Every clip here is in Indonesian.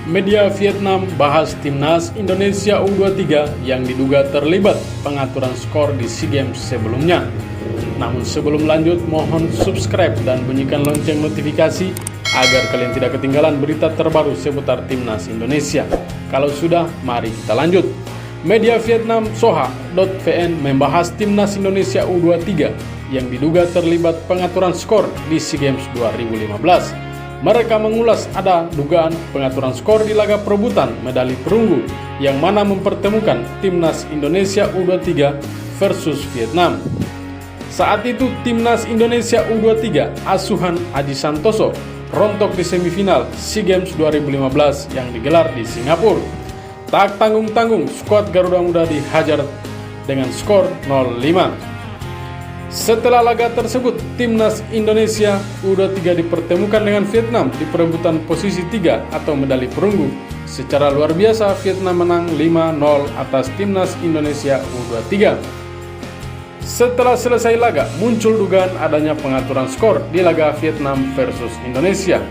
Media Vietnam bahas timnas Indonesia U23 yang diduga terlibat pengaturan skor di SEA Games sebelumnya. Namun sebelum lanjut, mohon subscribe dan bunyikan lonceng notifikasi agar kalian tidak ketinggalan berita terbaru seputar timnas Indonesia. Kalau sudah, mari kita lanjut. Media Vietnam Soha.vn membahas timnas Indonesia U23 yang diduga terlibat pengaturan skor di SEA Games 2015. Mereka mengulas ada dugaan pengaturan skor di laga perebutan medali perunggu yang mana mempertemukan timnas Indonesia U23 versus Vietnam. Saat itu timnas Indonesia U23 asuhan Aji Santoso rontok di semifinal SEA Games 2015 yang digelar di Singapura. Tak tanggung-tanggung, skuad Garuda Muda dihajar dengan skor 0-5. Setelah laga tersebut, timnas Indonesia U23 dipertemukan dengan Vietnam di perebutan posisi 3 atau medali perunggu. Secara luar biasa, Vietnam menang 5-0 atas timnas Indonesia U23. Setelah selesai laga, muncul dugaan adanya pengaturan skor di laga Vietnam versus Indonesia.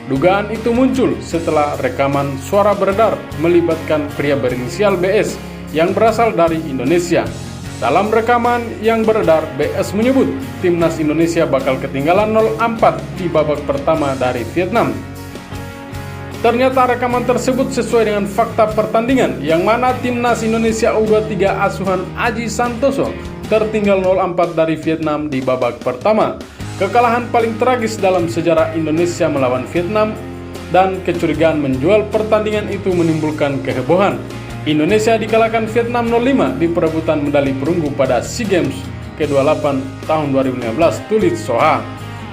Dugaan itu muncul setelah rekaman suara beredar melibatkan pria berinisial BS yang berasal dari Indonesia. Dalam rekaman yang beredar, BS menyebut timnas Indonesia bakal ketinggalan 0-4 di babak pertama dari Vietnam. Ternyata rekaman tersebut sesuai dengan fakta pertandingan yang mana timnas Indonesia U23 asuhan Aji Santoso tertinggal 0-4 dari Vietnam di babak pertama. Kekalahan paling tragis dalam sejarah Indonesia melawan Vietnam dan kecurigaan menjual pertandingan itu menimbulkan kehebohan. Indonesia dikalahkan Vietnam 0-5 di perebutan medali perunggu pada SEA Games ke-28 tahun 2015, tulis Soha.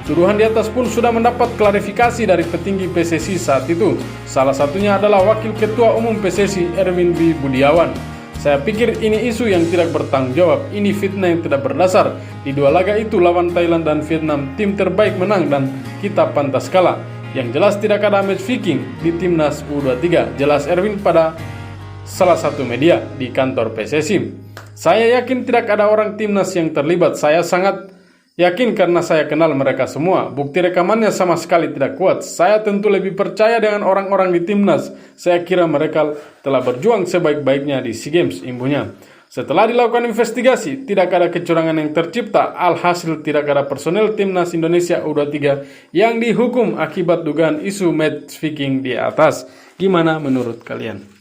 Tuduhan di atas pun sudah mendapat klarifikasi dari petinggi PSSI saat itu. Salah satunya adalah Wakil Ketua Umum PSSI Erwin B. Budiawan. Saya pikir ini isu yang tidak bertanggung jawab, ini fitnah yang tidak berdasar. Di dua laga itu lawan Thailand dan Vietnam, tim terbaik menang dan kita pantas kalah. Yang jelas tidak ada match fixing di timnas U23, jelas Erwin pada salah satu media di kantor PSSI. Saya yakin tidak ada orang timnas yang terlibat. Saya sangat yakin karena saya kenal mereka semua. Bukti rekamannya sama sekali tidak kuat. Saya tentu lebih percaya dengan orang-orang di timnas. Saya kira mereka telah berjuang sebaik-baiknya di SEA Games, imbuhnya. Setelah dilakukan investigasi, tidak ada kecurangan yang tercipta. Alhasil tidak ada personel timnas Indonesia U23 yang dihukum akibat dugaan isu match fixing di atas. Gimana menurut kalian?